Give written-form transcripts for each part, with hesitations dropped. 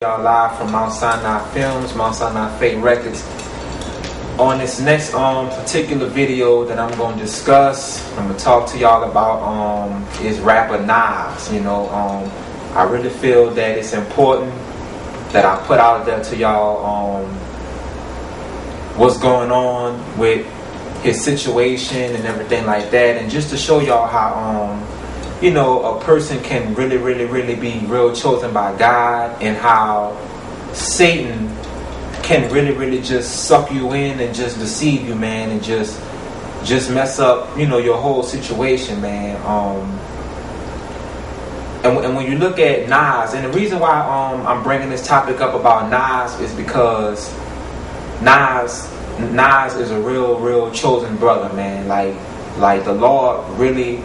Y'all live from Mount Sinai Films, Mount Sinai Fate Records. On this next particular video that I'm going to discuss, I'm going to talk to y'all about is rapper Nas. I really feel that it's important that I put out there to y'all what's going on with his situation and everything like that, and just to show y'all how a person can really be real chosen by God, and how Satan can really just suck you in and just deceive you, man, and just mess up, your whole situation, man. And when you look at Nas, and the reason why I'm bringing this topic up about Nas is because Nas is a real chosen brother, man. Like the Lord really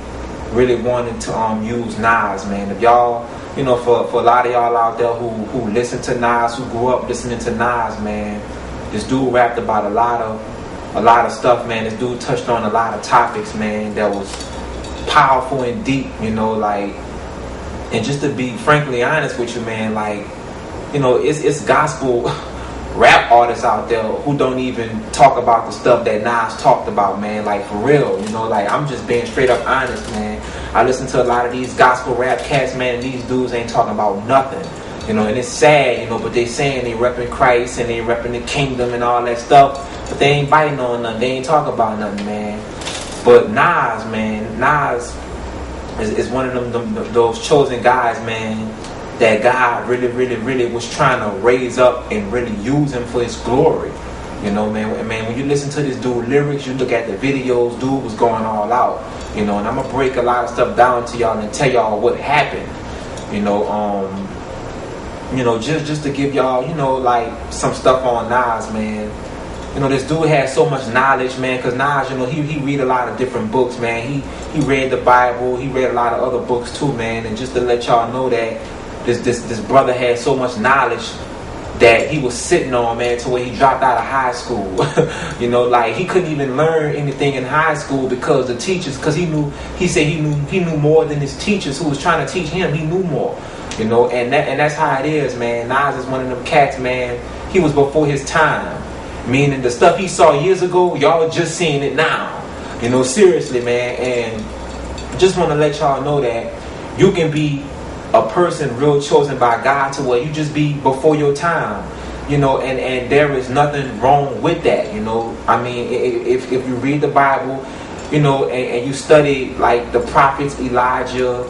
wanted to use Nas, man. If y'all, for a lot of y'all out there who listen to Nas, who grew up listening to Nas, man, this dude rapped about a lot of stuff, man. This dude touched on a lot of topics, man, that was powerful and deep, and just to be frankly honest with you, man, it's gospel rap artists out there who don't even talk about the stuff that Nas talked about, man. Like, for real, I'm just being straight up honest, man. I listen to a lot of these gospel rap cats, man, and these dudes ain't talking about nothing, and it's sad, but they saying they repping Christ and they repping the kingdom and all that stuff, but they ain't biting on nothing. They ain't talking about nothing, man. But Nas, man, Nas is one of those chosen guys, man, that God really was trying to raise up and really use him for his glory. Man, when you listen to this dude lyrics, you look at the videos, dude was going all out. And I'm gonna break a lot of stuff down to y'all and tell y'all what happened. Just to give y'all, like some stuff on Nas, man. This dude has so much knowledge, man, because Nas, he read a lot of different books, man. He read the Bible, he read a lot of other books too, man. And just to let y'all know that this brother had so much knowledge that he was sitting on, man, to where he dropped out of high school. He couldn't even learn anything in high school because the teachers, because he said he knew more than his teachers who was trying to teach him. He knew more, and that's how it is, man. Nas is one of them cats, man. He was before his time, meaning the stuff he saw years ago, y'all just seeing it now. Seriously, man. And just want to let y'all know that you can be a person real chosen by God to where you just be before your time, and there is nothing wrong with that. If you read the Bible, and you study like the prophets, Elijah,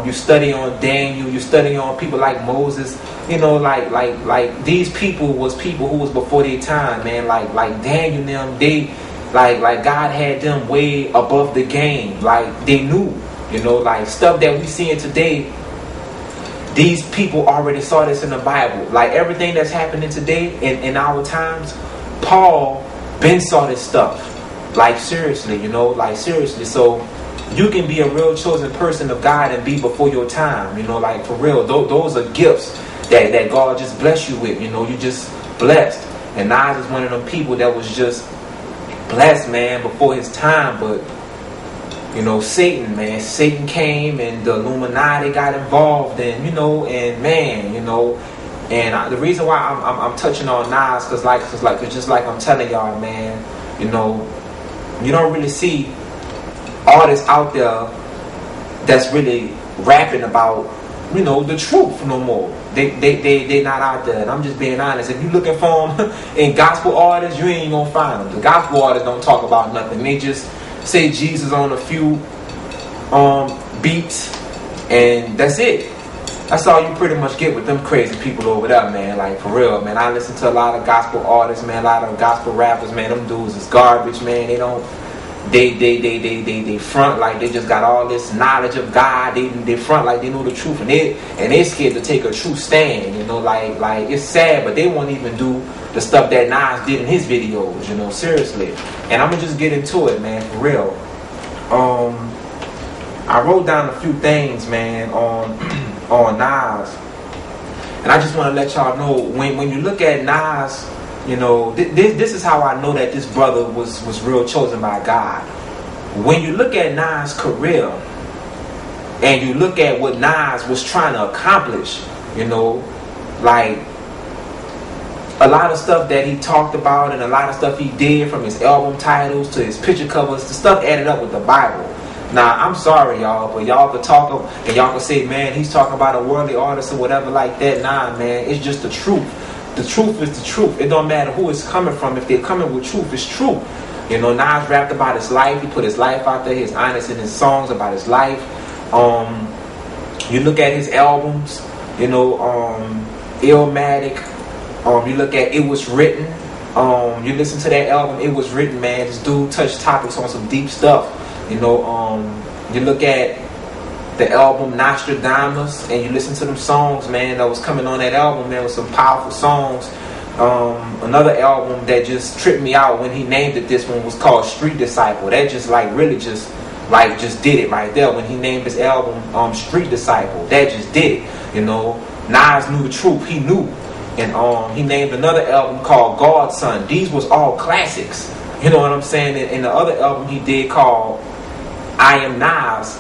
you study on Daniel, you study on people like Moses, like these people was people who was before their time, man. Like Daniel, them, they like God had them way above the game. Like they knew, like stuff that we seeing today. These people already saw this in the Bible. Like everything that's happening today in our times, Paul been saw this stuff. Like seriously, seriously. So you can be a real chosen person of God and be before your time. Like for real. Those are gifts that God just bless you with. You just blessed. And Nas is one of them people that was just blessed, man, before his time. But Satan, man. Satan came and the Illuminati got involved, and and the reason why I'm touching on Nas, cause just like I'm telling y'all, man, you don't really see artists out there that's really rapping about the truth no more. They not out there, and I'm just being honest. If you looking for them in gospel artists, you ain't gonna find them. The gospel artists don't talk about nothing. They just say Jesus on a few beats, and that's it. That's all you pretty much get with them crazy people over there, man. Like for real, man. I listen to a lot of gospel artists, man. A lot of gospel rappers, man. Them dudes is garbage, man. They front like they just got all this knowledge of God. They front like they know the truth, and they scared to take a true stand. Like it's sad, but they won't even do the stuff that Nas did in his videos. Seriously. And I'm gonna just get into it, man, for real. I wrote down a few things, man, on Nas, and I just want to let y'all know when you look at Nas. This is how I know that this brother was real chosen by God. When you look at Nas' career and you look at what Nas was trying to accomplish, like a lot of stuff that he talked about and a lot of stuff he did, from his album titles to his picture covers, the stuff added up with the Bible. Now, I'm sorry, y'all, but y'all could talk and y'all could say, man, he's talking about a worldly artist or whatever like that. Nah, man, it's just the truth. The truth is the truth. It don't matter who it's coming from. If they're coming with truth, it's true. You know, Nas rapped about his life. He put his life out there. He's honest in his songs about his life. You look at his albums, you know, Illmatic. You look at It Was Written. You listen to that album, It Was Written, man. This dude touched topics on some deep stuff. You know, you look at the album Nostradamus, and you listen to them songs, man, that was coming on that album, man, with some powerful songs. Another album that just tripped me out when he named it, this one was called Street Disciple. That just really just did it right there when he named his album Street Disciple. That just did it. You know, Nas knew the truth. He knew. And he named another album called Godson. These was all classics. You know what I'm saying? And the other album he did called I Am Nas.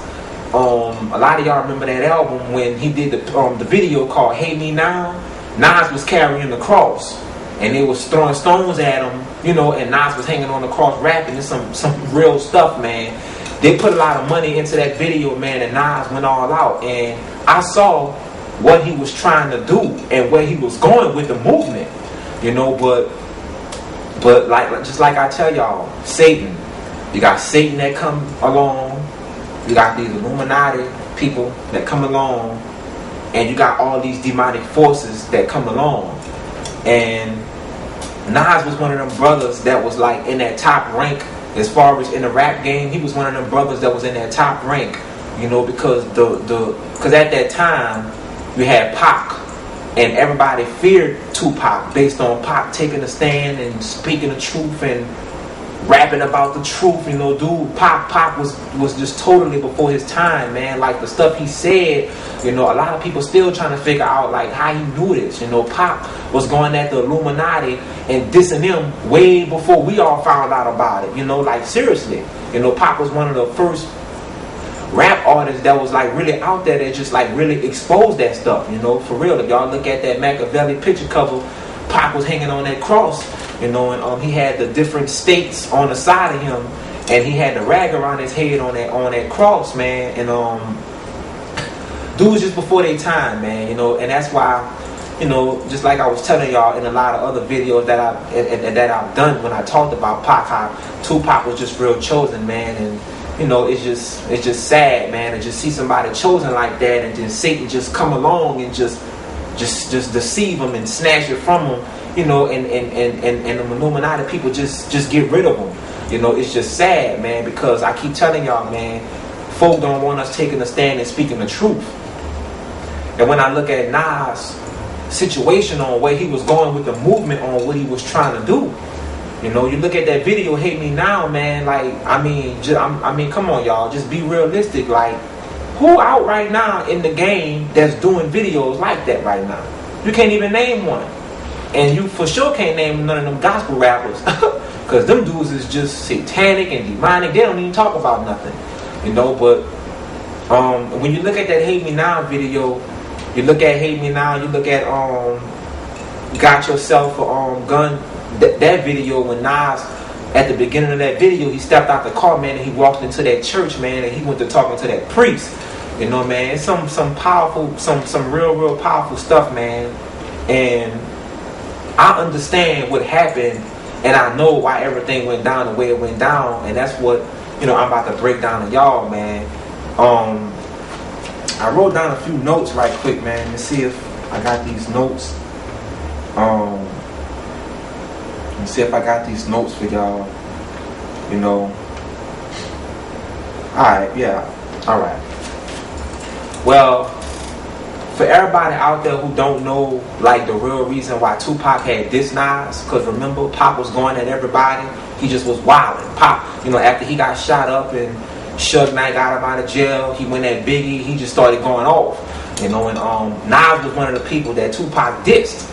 A lot of y'all remember that album when he did the video called Hate Me Now. Nas was carrying the cross, and they was throwing stones at him, you know, and Nas was hanging on the cross rapping. It's some real stuff, man. They put a lot of money into that video, man, and Nas went all out. And I saw what he was trying to do and where he was going with the movement, you know. But just like I tell y'all, Satan, you got Satan that come along, you got these Illuminati people that come along, and you got all these demonic forces that come along. And Nas was one of them brothers that was like in that top rank as far as in the rap game. He was one of them brothers that was in that top rank, you know, because because at that time you had Pac, and everybody feared Tupac based on Pac taking a stand and speaking the truth and rapping about the truth. You know, dude, Pac was just totally before his time, man. Like the stuff he said, you know, a lot of people still trying to figure out like how he knew this. You know, Pac was going at the Illuminati and dissing them way before we all found out about it. You know, like seriously, you know, Pac was one of the first rap artists that was like really out there that just like really exposed that stuff, you know, for real. If y'all look at that Machiavelli picture cover, Pac was hanging on that cross, you know, and he had the different states on the side of him, and he had the rag around his head on that cross, man. And dudes just before their time, man, you know. And that's why, you know, just like I was telling y'all in a lot of other videos that I've done when I talked about Pac, how Tupac was just real chosen, man. And you know, it's just sad, man, to just see somebody chosen like that, and then Satan just come along and just deceive them and snatch it from them, you know, and the Illuminati people just get rid of them. You know, it's just sad, man, because I keep telling y'all, man, folk don't want us taking a stand and speaking the truth. And when I look at Nas' situation on where he was going with the movement, on what he was trying to do, you know, you look at that video, Hate Me Now, man, like, I mean, come on, y'all, just be realistic. Like, who out right now in the game that's doing videos like that right now? You can't even name one. And you for sure can't name none of them gospel rappers, because them dudes is just satanic and demonic. They don't even talk about nothing, you know. But when you look at that Hate Me Now video, you look at Hate Me Now, you look at Got Yourself a Gun. That video, when Nas, at the beginning of that video, he stepped out the car, man, and he walked into that church, man, and he went to talking to that priest. You know, man, it's some powerful, some real powerful stuff, man. And I understand what happened, and I know why everything went down the way it went down, and that's what, you know, I'm about to break down to y'all, man. I wrote down a few notes right quick, man. Let's see if I got these notes. Let's see if I got these notes for y'all. You know. Alright, yeah. Alright. Well, for everybody out there who don't know, like, the real reason why Tupac had dissed Nas, because remember, Pac was going at everybody. He just was wilding. Pac, you know, after he got shot up and Suge Knight got him out of jail, he went at Biggie, he just started going off. You know, and Nas was one of the people that Tupac dissed.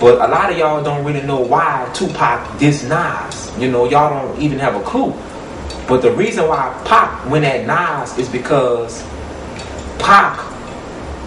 But a lot of y'all don't really know why Tupac dissed Nas. You know, y'all don't even have a clue. But the reason why Pac went at Nas is because Pac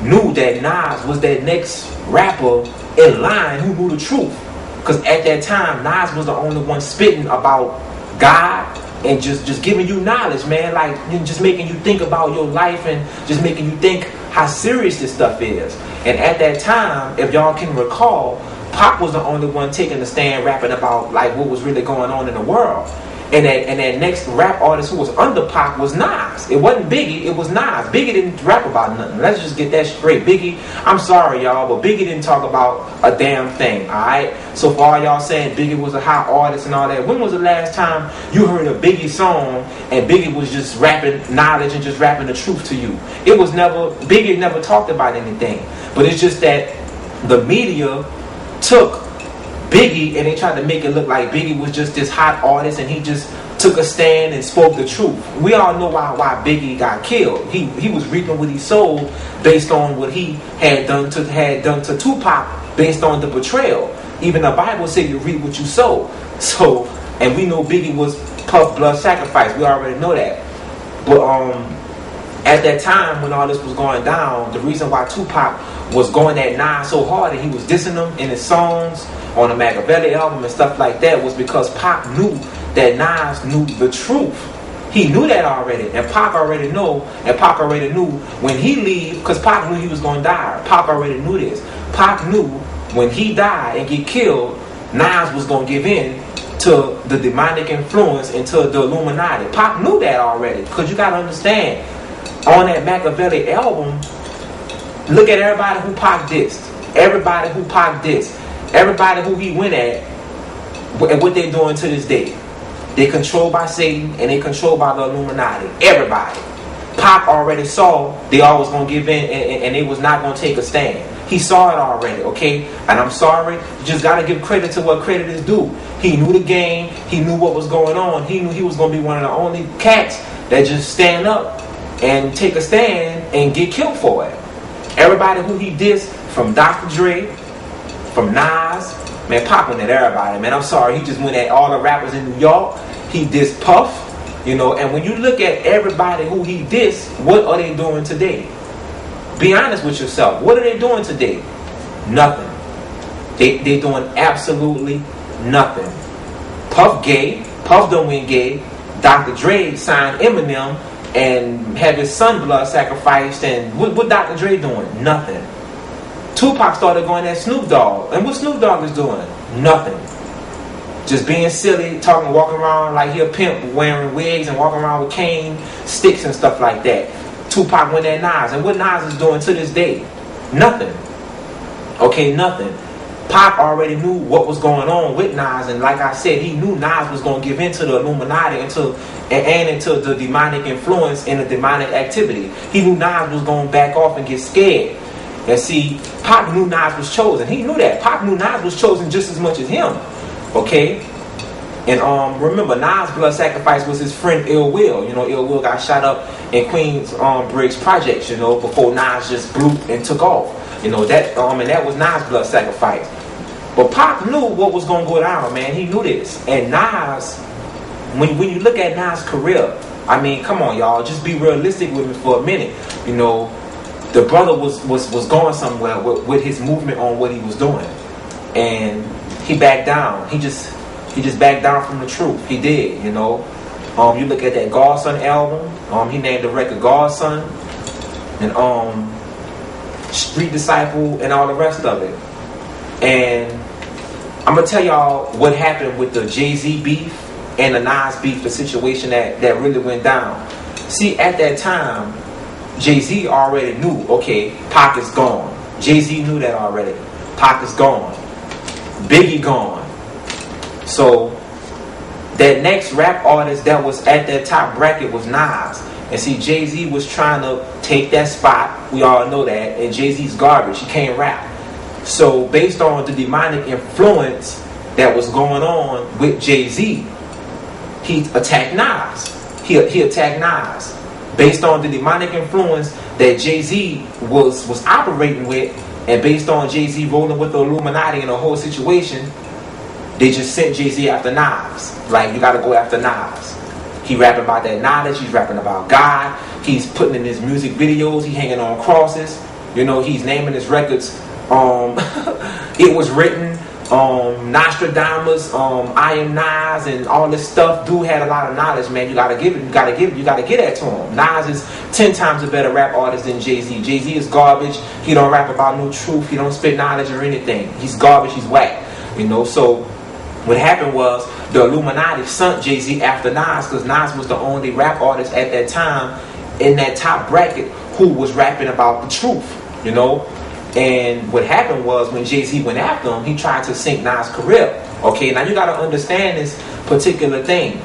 knew that Nas was that next rapper in line who knew the truth. Because at that time, Nas was the only one spitting about God and just giving you knowledge, man. Like, just making you think about your life and just making you think how serious this stuff is. And at that time, if y'all can recall, Pac was the only one taking the stand rapping about like what was really going on in the world. And that next rap artist who was under Pac was Nas. It wasn't Biggie, it was Nas. Biggie didn't rap about nothing. Let's just get that straight. Biggie, I'm sorry y'all, but Biggie didn't talk about a damn thing, alright? So for all y'all saying Biggie was a hot artist and all that, when was the last time you heard a Biggie song and Biggie was just rapping knowledge and just rapping the truth to you? It was never, Biggie never talked about anything. But it's just that the media took Biggie and they tried to make it look like Biggie was just this hot artist and he just took a stand and spoke the truth. We all know why Biggie got killed. He was reaping what he sowed based on what he had done to Tupac, based on the betrayal. Even the Bible said you reap what you sow. So, and we know Biggie was Puff Blood Sacrifice. We already know that. But at that time when all this was going down, the reason why Tupac was going at Nas so hard and he was dissing him in his songs on the Machiavelli album and stuff like that was because Pac knew that Nas knew the truth. He knew that already, and Pac already knew when he leave, because Pac knew he was going to die. Pac already knew this. Pac knew when he died and get killed, Nas was going to give in to the demonic influence and to the Illuminati. Pac knew that already, because you got to understand, on that Machiavelli album, look at everybody who Pac dissed. Everybody who Pac dissed. Everybody who he went at and what they're doing to this day. They're controlled by Satan and they're controlled by the Illuminati. Everybody. Pac already saw they all was going to give in and they was not going to take a stand. He saw it already, okay? And I'm sorry, you just got to give credit to what credit is due. He knew the game. He knew what was going on. He knew he was going to be one of the only cats that just stand up and take a stand and get killed for it. Everybody who he dissed, from Dr. Dre, from Nas, man, Pac went at everybody, man. I'm sorry, he just went at all the rappers in New York. He dissed Puff, and when you look at everybody who he dissed, what are they doing today? Be honest with yourself. What are they doing today? Nothing. They doing absolutely nothing. Puff gay. Puff done went gay. Dr. Dre signed Eminem and have his son blood sacrificed, and what Dr. Dre doing? Nothing. Tupac started going at Snoop Dogg, and what Snoop Dogg is doing? Nothing. Just being silly, walking around like he a pimp, wearing wigs and walking around with cane sticks and stuff like that. Tupac went at Nas, and what Nas is doing to this day? Nothing. Okay, nothing. Pac already knew what was going on with Nas, and like I said, he knew Nas was going to give in to the Illuminati and into the demonic influence and the demonic activity. He knew Nas was going to back off and get scared. And see, Pac knew Nas was chosen. He knew that. Pac knew Nas was chosen just as much as him. Okay? And remember, Nas' blood sacrifice was his friend Ill Will. Ill Will got shot up in Queens Briggs Projects, before Nas just blew and took off. And that was Nas' blood sacrifice. But Pac knew what was going to go down, man. He knew this. And Nas, when you look at Nas' career, I mean, come on, y'all. Just be realistic with me for a minute. The brother was going somewhere with his movement on what he was doing. And he backed down. He just backed down from the truth. He did, You look at that Godson album. He named the record Godson. And Street Disciple and all the rest of it. And I'm going to tell y'all what happened with the Jay-Z beef and the Nas beef, the situation that really went down. See, at that time, Jay-Z already knew, okay, Pac is gone. Jay-Z knew that already. Pac is gone. Biggie gone. So, that next rap artist that was at that top bracket was Nas. And see, Jay-Z was trying to take that spot. We all know that. And Jay-Z's garbage. He can't rap. So, based on the demonic influence that was going on with Jay-Z, he attacked Nas. He attacked Nas. Based on the demonic influence that Jay-Z was operating with, and based on Jay-Z rolling with the Illuminati and the whole situation, they just sent Jay-Z after Nas. Like, you gotta go after Nas. He rapping about that knowledge. He's rapping about God. He's putting in his music videos. He hanging on crosses. He's naming his records It was written. Nostradamus, Iron Nas, and all this stuff. Dude had a lot of knowledge, man. You gotta give it. You gotta get that to him. Nas is 10 times a better rap artist than Jay-Z. Jay-Z is garbage. He don't rap about no truth. He don't spit knowledge or anything. He's garbage. He's whack. So what happened was the Illuminati sunk Jay-Z after Nas, because Nas was the only rap artist at that time in that top bracket who was rapping about the truth. And what happened was when Jay-Z went after him, he tried to sink Nas' career. Okay, now you got to understand this particular thing.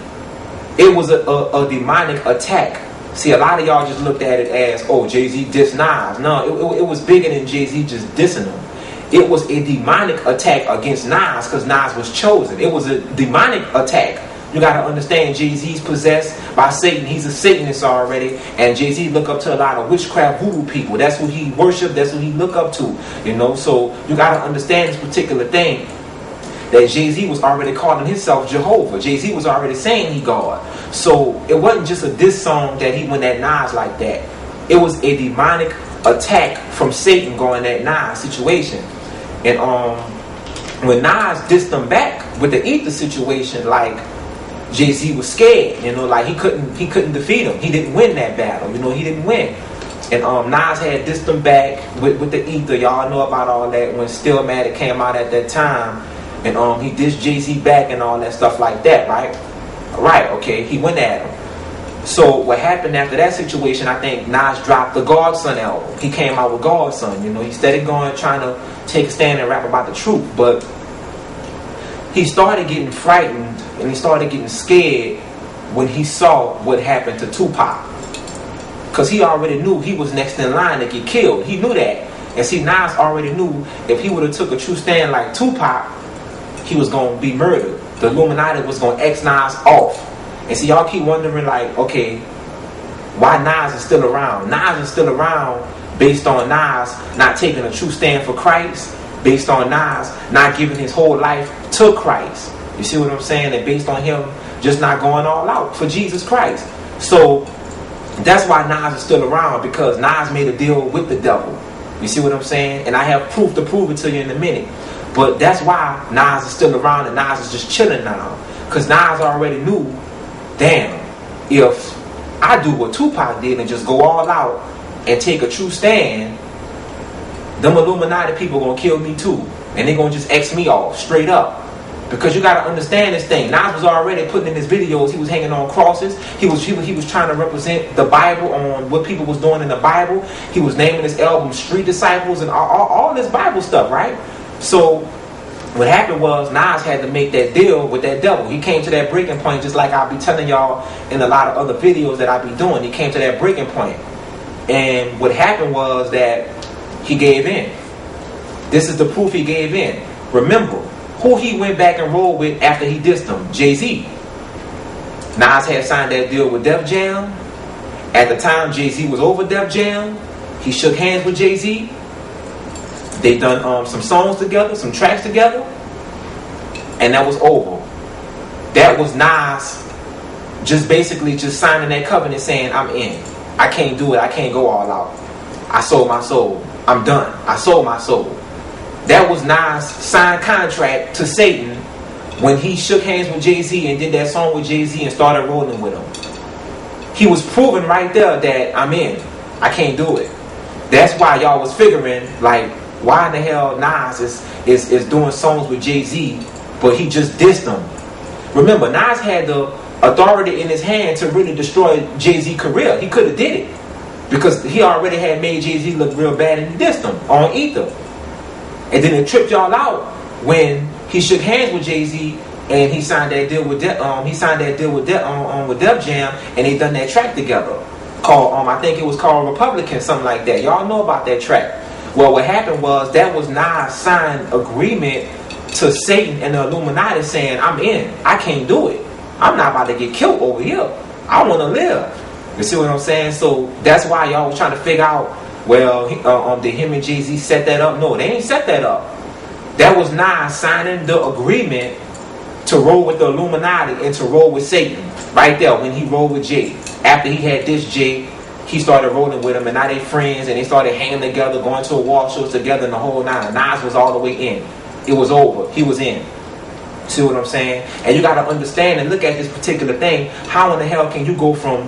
It was a demonic attack. See, a lot of y'all just looked at it as, oh, Jay-Z dissed Nas. No, it was bigger than Jay-Z just dissing him. It was a demonic attack against Nas because Nas was chosen. It was a demonic attack. You got to understand, Jay-Z's possessed by Satan. He's a Satanist already. And Jay-Z look up to a lot of witchcraft voodoo people. That's who he worship. That's who he look up to. So you got to understand this particular thing. That Jay-Z was already calling himself Jehovah. Jay-Z was already saying he God. So it wasn't just a diss song that he went at Nas like that. It was a demonic attack from Satan going at Nas situation. And when Nas dissed them back with the ether situation, like, Jay-Z was scared, like he couldn't defeat him. He didn't win that battle, he didn't win. And Nas had dissed him back with the ether. Y'all know about all that when Stillmatic came out at that time. And he dissed Jay-Z back and all that stuff like that, right? Right, okay, he went at him. So what happened after that situation, I think Nas dropped the Godson album. He came out with Godson, he started going, trying to take a stand and rap about the truth. But he started getting frightened and he started getting scared when he saw what happened to Tupac. Because he already knew he was next in line to get killed. He knew that. And see, Nas already knew if he would have took a true stand like Tupac, he was going to be murdered. The Illuminati was going to X Nas off. And see, y'all keep wondering, like, okay, why Nas is still around? Nas is still around based on Nas not taking a true stand for Christ, based on Nas not giving his whole life to Christ. You see what I'm saying? And based on him just not going all out for Jesus Christ. So that's why Nas is still around, because Nas made a deal with the devil. You see what I'm saying? And I have proof to prove it to you in a minute. But that's why Nas is still around and Nas is just chilling now. Because Nas already knew, damn, if I do what Tupac did and just go all out and take a true stand, them Illuminati people gonna kill me too. And they gonna just X me off straight up. Because you gotta understand this thing. Nas was already putting in his videos, he was hanging on crosses. He was trying to represent the Bible on what people was doing in the Bible. He was naming his album Street Disciples and all this Bible stuff, right? So what happened was Nas had to make that deal with that devil. He came to that breaking point, just like I'll be telling y'all in a lot of other videos that I'll be doing. He came to that breaking point. And what happened was that he gave in. This is the proof he gave in. Remember, who he went back and rolled with after he dissed him? Jay-Z. Nas had signed that deal with Def Jam. At the time, Jay-Z was over Def Jam. He shook hands with Jay-Z. They done some songs together, some tracks together. And that was over. That was Nas just basically just signing that covenant saying, I'm in. I can't do it. I can't go all out. I sold my soul. I'm done. I sold my soul. That was Nas' signed contract to Satan when he shook hands with Jay-Z and did that song with Jay-Z and started rolling with him. He was proving right there that I'm in. I can't do it. That's why y'all was figuring, like, why in the hell Nas is doing songs with Jay-Z, but he just dissed him. Remember, Nas had the authority in his hand to really destroy Jay-Z's career. He could have did it. Because he already had made Jay-Z look real bad and he dissed him on Ether. And then it tripped y'all out when he shook hands with Jay-Z and he signed that deal with Def Jam, and they done that track together called I think it was called Republican, something like that. Y'all know about that track. Well, what happened was that was Nas' signed agreement to Satan and the Illuminati saying, I'm in. I can't do it. I'm not about to get killed over here. I want to live. You see what I'm saying? So that's why y'all was trying to figure out, well, did him and Jay-Z set that up? No, they ain't set that up. That was Nas signing the agreement to roll with the Illuminati and to roll with Satan. Right there when he rolled with Jay. After he had this Jay, he started rolling with him, and now they friends, and they started hanging together, going to award shows together, and the whole nine. Nas was all the way in. It was over. He was in. See what I'm saying? And you got to understand and look at this particular thing. How in the hell can you go from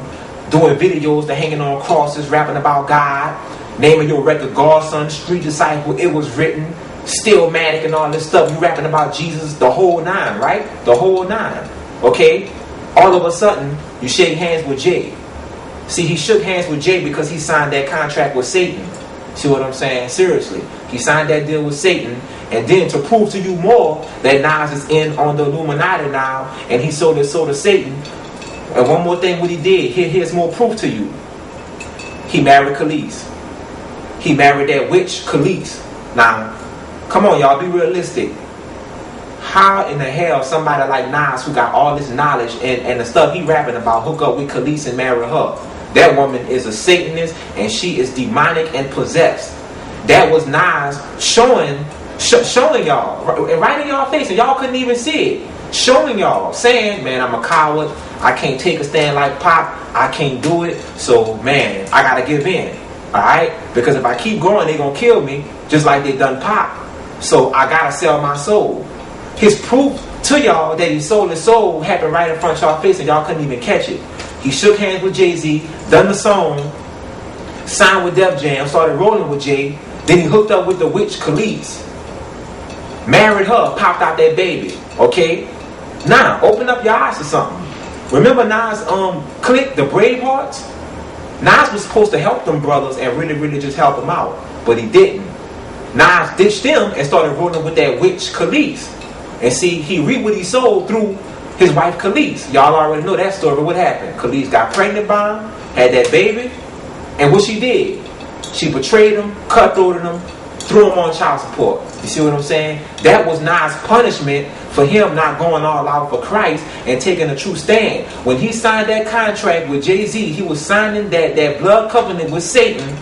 doing videos to hanging on crosses, rapping about God, naming your record Godson, Street Disciple, It Was Written, Stillmatic, and all this stuff? You rapping about Jesus, the whole nine, right? The whole nine. Okay? All of a sudden, you shake hands with Jay. See, he shook hands with Jay because he signed that contract with Satan. See what I'm saying? Seriously. He signed that deal with Satan. And then to prove to you more that Nas is in on the Illuminati now, and he sold his soul to Satan. And one more thing what he did, here's more proof to you. He married Khalees. He married that witch Khalees. Now, come on y'all, be realistic. How in the hell somebody like Nas, who got all this knowledge and the stuff he rapping about, hook up with Khalees and marry her? That woman is a Satanist, and she is demonic and possessed. That was Nas showing y'all, right in y'all face, and y'all couldn't even see it. Showing y'all, saying, man, I'm a coward. I can't take a stand like Pop. I can't do it. So, man, I gotta give in. Alright? Because if I keep going, they gonna kill me, just like they done Pop. So I gotta sell my soul. His proof to y'all that he sold his soul happened right in front of y'all face, and y'all couldn't even catch it. He shook hands with Jay-Z, done the song, signed with Def Jam, started rolling with Jay. Then he hooked up with the witch Khalees, married her, popped out that baby. Okay? Now, open up your eyes to something. Remember Nas clique, the Bravehearts? Nas was supposed to help them brothers and really, really just help them out. But he didn't. Nas ditched them and started rolling with that witch Khalees. And see, he reaped what he sold through his wife Khalees. Y'all already know that story. What happened? Khalees got pregnant by him, had that baby, and what she did? She betrayed him, cutthroated him, threw him on child support. You see what I'm saying? That was Nas' punishment for him not going all out for Christ and taking a true stand. When he signed that contract with Jay-Z, he was signing that blood covenant with Satan.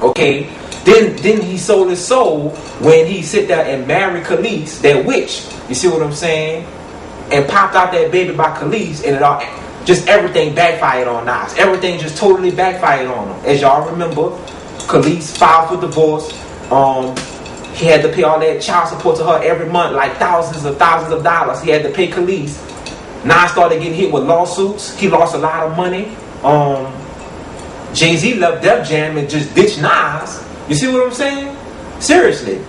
Okay? Then he sold his soul when he sit there and married Khalees, that witch. You see what I'm saying? And popped out that baby by Khalees, and it all, just everything backfired on Nas. Everything just totally backfired on him. As y'all remember, Khalees filed for divorce. He had to pay all that child support to her every month, like thousands of dollars. He had to pay Khalees. Nas started getting hit with lawsuits. He lost a lot of money. Jay-Z left Def Jam and just ditched Nas. You see what I'm saying? Seriously.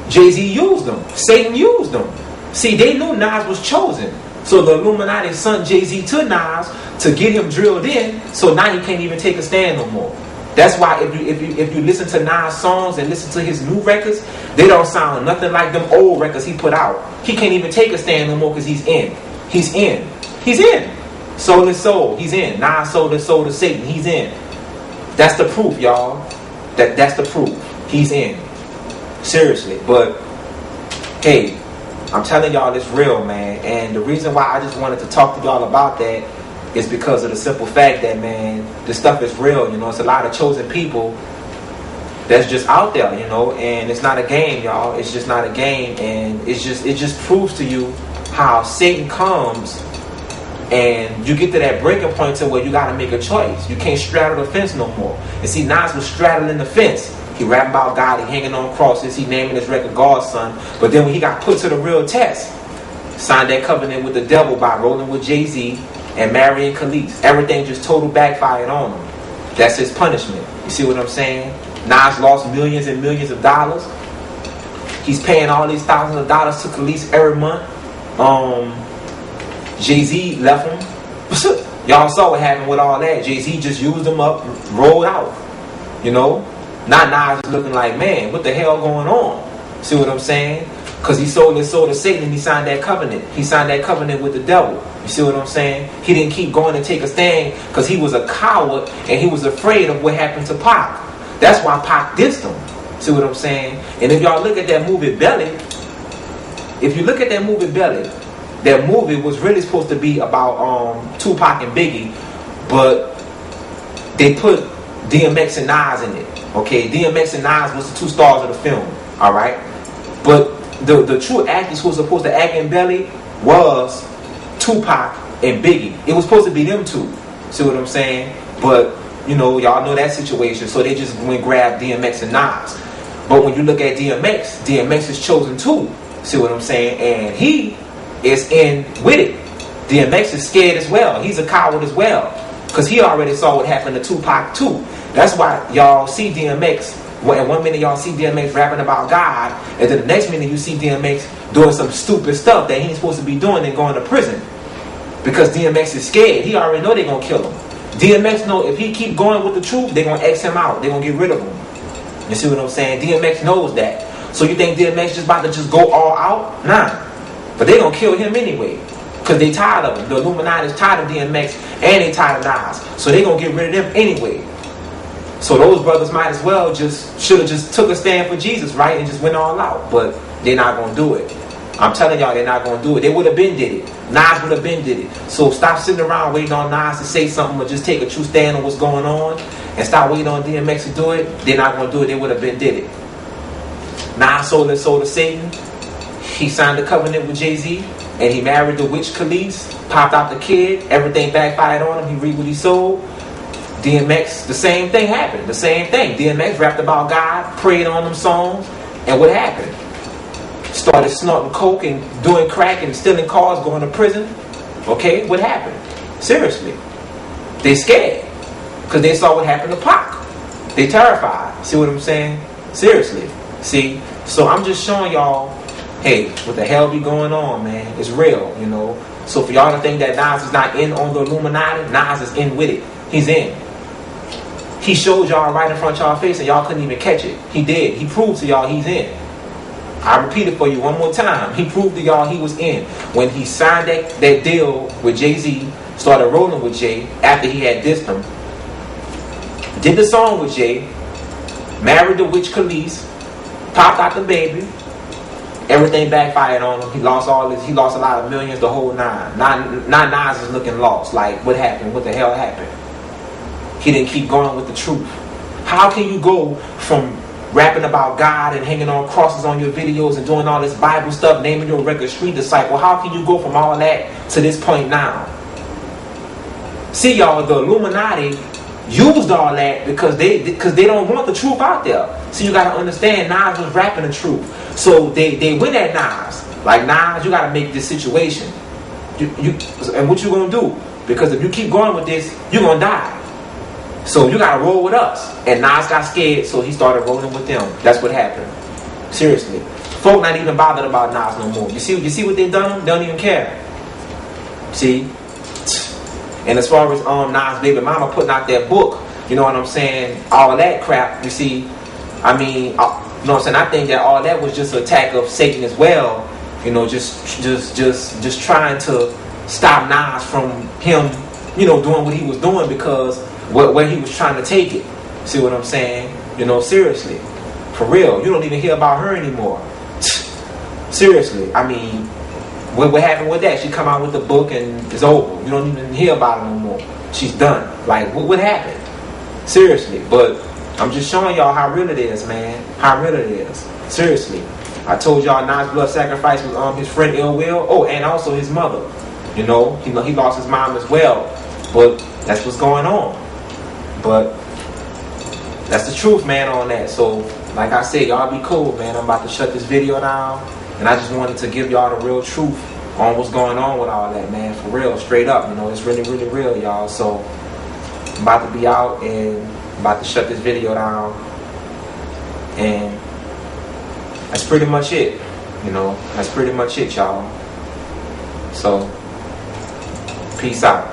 Jay-Z used them. Satan used them. See, they knew Nas was chosen. So the Illuminati sent Jay-Z to Nas to get him drilled in, so now he can't even take a stand no more. That's why if you listen to Nas songs and listen to his new records, they don't sound nothing like them old records he put out. He can't even take a stand no more because he's in. He's in. He's in. Sold his soul. He's in. Nas sold his soul to Satan. He's in. That's the proof, y'all. That's the proof. He's in. Seriously. But, hey, I'm telling y'all it's real, man. And the reason why I just wanted to talk to y'all about that is because of the simple fact that, man, this stuff is real. You know, it's a lot of chosen people that's just out there, you know, and it's not a game, y'all. It's just not a game, and it just proves to you how Satan comes, and you get to that breaking point to where you got to make a choice. You can't straddle the fence no more. And see, Nas was straddling the fence. He rapping about God, he hanging on crosses, he naming his record Godson. But then when he got put to the real test, signed that covenant with the devil by rolling with Jay-Z and marrying Khalees. Everything just total backfired on him. That's his punishment. You see what I'm saying? Nas lost millions and millions of dollars. He's paying all these thousands of dollars to Khalees every month. Jay-Z left him. Y'all saw what happened with all that. Jay-Z just used him up, rolled out. You know? Now Nas is looking like, man, what the hell going on? See what I'm saying? Because he sold his soul to Satan and he signed that covenant. He signed that covenant with the devil. You see what I'm saying? He didn't keep going and take a stand because he was a coward and he was afraid of what happened to Pac. That's why Pac dissed him. See what I'm saying? And if y'all look at that movie Belly, that movie was really supposed to be about Tupac and Biggie, but they put DMX and Nas in it. Okay, DMX and Nas was the two stars of the film. All right, but the true actors who were supposed to act in Belly was Tupac and Biggie. It was supposed to be them two. See what I'm saying? But You know, y'all know that situation. So they just went grab DMX and Nas. But when you look at DMX, DMX is chosen too. See what I'm saying? And he is in with it. DMX is scared as well. He's a coward as well. Because he already saw what happened to Tupac too. That's why y'all see DMX. Well, in 1 minute y'all see DMX rapping about God. And then the next minute you see DMX doing some stupid stuff that he ain't supposed to be doing and going to prison. Because DMX is scared. He already know they're going to kill him. DMX know if he keep going with the truth, they're going to X him out. They're going to get rid of him. You see what I'm saying? DMX knows that. So you think DMX just about to just go all out? Nah. But they're going to kill him anyway. Because they tired of him. The Illuminati is tired of DMX and they tired of Nas. So they're going to get rid of them anyway. So those brothers might as well should have just took a stand for Jesus, right? And just went all out. But they're not going to do it. I'm telling y'all, they're not going to do it. They would have been did it. Nas would have been did it. So stop sitting around waiting on Nas to say something or just take a true stand on what's going on. And stop waiting on DMX to do it. They're not going to do it. They would have been did it. Nas sold his soul to Satan. He signed a covenant with Jay-Z. And he married the witch Khalees. Popped out the kid. Everything backfired on him. He reaped what he sold. DMX, the same thing happened. The same thing. DMX rapped about God. Prayed on them songs. And what happened? Started snorting coke and doing crack and stealing cars, going to prison. Okay, what happened? Seriously. They scared. Because they saw what happened to Pac. They terrified. See what I'm saying? Seriously. See? So I'm just showing y'all, hey, what the hell be going on, man? It's real, you know. So for y'all to think that Nas is not in on the Illuminati, Nas is in with it. He's in. He showed y'all right in front of y'all face and y'all couldn't even catch it. He did. He proved to y'all he's in. I repeat it for you one more time. He proved to y'all he was in. When he signed that deal with Jay-Z, started rolling with Jay after he had dissed him, did the song with Jay, married the witch Khalees, popped out the baby, everything backfired on him. He lost he lost a lot of millions, the whole nine. Now Nas is looking lost. Like, what happened? What the hell happened? He didn't keep going with the truth. How can you go from rapping about God and hanging on crosses on your videos and doing all this Bible stuff, naming your record Street Disciple? How can you go from all that to this point now? See, y'all, the Illuminati used all that because they don't want the truth out there. So you got to understand, Nas was rapping the truth. So they went at Nas. Like, Nas, you got to make this situation. And what you going to do? Because if you keep going with this, you're going to die. So you gotta roll with us. And Nas got scared, so he started rolling with them. That's what happened. Seriously. Folk not even bothered about Nas no more. You see what they done? They don't even care. See? And as far as Nas' baby mama putting out that book, you know what I'm saying? All of that crap, you see, I mean, you know what I'm saying? I think that all that was just an attack of Satan as well. You know, just trying to stop Nas from him, you know, doing what he was doing because where he was trying to take it. See what I'm saying? You know, seriously. For real. You don't even hear about her anymore. Seriously. I mean, what happened with that? She come out with the book and it's over. You don't even hear about her no more. She's done. Like, what happened? Seriously. But I'm just showing y'all how real it is, man. How real it is. Seriously. I told y'all Nas Blood Sacrifice was his friend Ill Will. Oh, and also his mother. You know, he lost his mom as well. But that's what's going on. But that's the truth, man, on that. So, like I said, y'all be cool, man. I'm about to shut this video down. And I just wanted to give y'all the real truth on what's going on with all that, man. For real, straight up. You know, it's really, really real, y'all. So, I'm about to be out and I'm about to shut this video down. And that's pretty much it. You know, that's pretty much it, y'all. So, peace out.